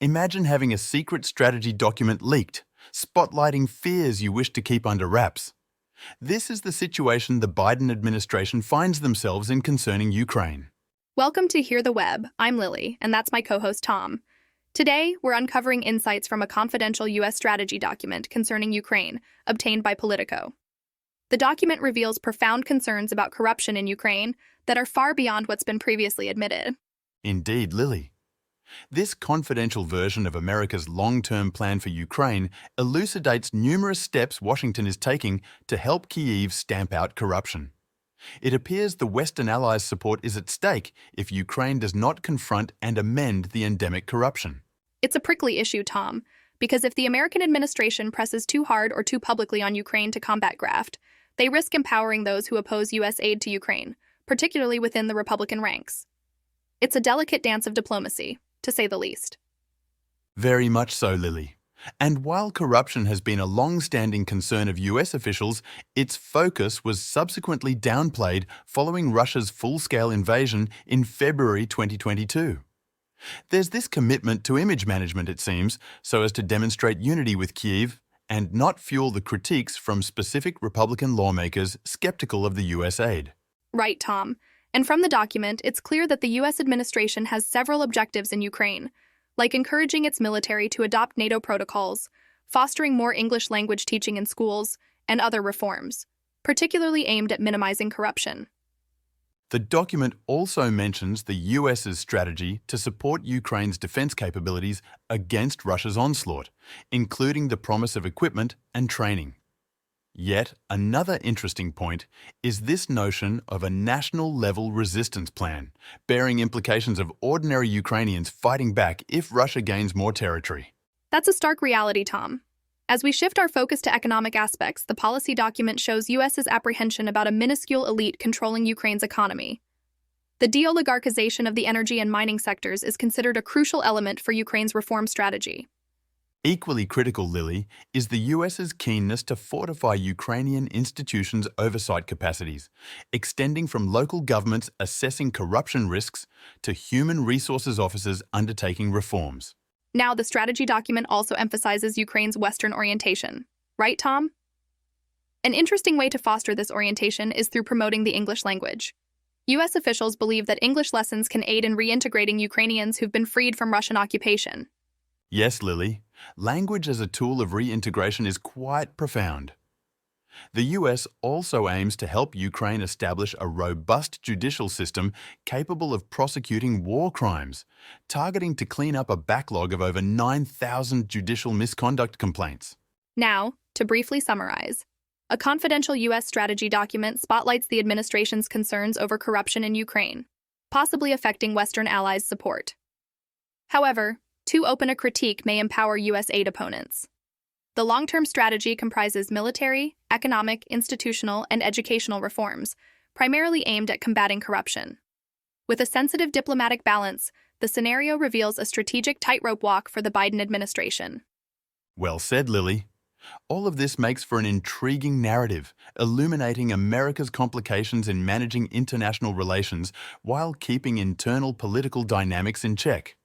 Imagine having a secret strategy document leaked, spotlighting fears you wish to keep under wraps. This is the situation the Biden administration finds themselves in concerning Ukraine. Welcome to Hear the Web. I'm Lily, and that's my co-host Tom. Today, we're uncovering insights from a confidential U.S. strategy document concerning Ukraine, obtained by Politico. The document reveals profound concerns about corruption in Ukraine that are far beyond what's been previously admitted. Indeed, Lily. This confidential version of America's long-term plan for Ukraine elucidates numerous steps Washington is taking to help Kyiv stamp out corruption. It appears the Western allies' support is at stake if Ukraine does not confront and amend the endemic corruption. It's a prickly issue, Tom, because if the American administration presses too hard or too publicly on Ukraine to combat graft, they risk empowering those who oppose U.S. aid to Ukraine, particularly within the Republican ranks. It's a delicate dance of diplomacy, to say the least. Very much so, Lily. And while corruption has been a long-standing concern of US officials, its focus was subsequently downplayed following Russia's full-scale invasion in February 2022. There's this commitment to image management, it seems, so as to demonstrate unity with Kyiv and not fuel the critiques from specific Republican lawmakers skeptical of the US aid. Right, Tom. And from the document, it's clear that the U.S. administration has several objectives in Ukraine, like encouraging its military to adopt NATO protocols, fostering more English language teaching in schools, and other reforms, particularly aimed at minimizing corruption. The document also mentions the US's strategy to support Ukraine's defense capabilities against Russia's onslaught, including the promise of equipment and training. Yet another interesting point is this notion of a national-level resistance plan, bearing implications of ordinary Ukrainians fighting back if Russia gains more territory. That's a stark reality, Tom. As we shift our focus to economic aspects, the policy document shows U.S.'s apprehension about a minuscule elite controlling Ukraine's economy. The de-oligarchization of the energy and mining sectors is considered a crucial element for Ukraine's reform strategy. Equally critical, Lily, is the US's keenness to fortify Ukrainian institutions' oversight capacities, extending from local governments assessing corruption risks to human resources officers undertaking reforms. Now, the strategy document also emphasizes Ukraine's Western orientation. Right, Tom? An interesting way to foster this orientation is through promoting the English language. U.S. officials believe that English lessons can aid in reintegrating Ukrainians who've been freed from Russian occupation. Yes, Lily. Language as a tool of reintegration is quite profound. The US also aims to help Ukraine establish a robust judicial system capable of prosecuting war crimes, targeting to clean up a backlog of over 9,000 judicial misconduct complaints. Now, to briefly summarize, a confidential U.S. strategy document spotlights the administration's concerns over corruption in Ukraine, possibly affecting Western allies' support. However, too open a critique may empower U.S. aid opponents. The long-term strategy comprises military, economic, institutional, and educational reforms, primarily aimed at combating corruption. With a sensitive diplomatic balance, the scenario reveals a strategic tightrope walk for the Biden administration. Well said, Lily. All of this makes for an intriguing narrative, illuminating America's complications in managing international relations while keeping internal political dynamics in check.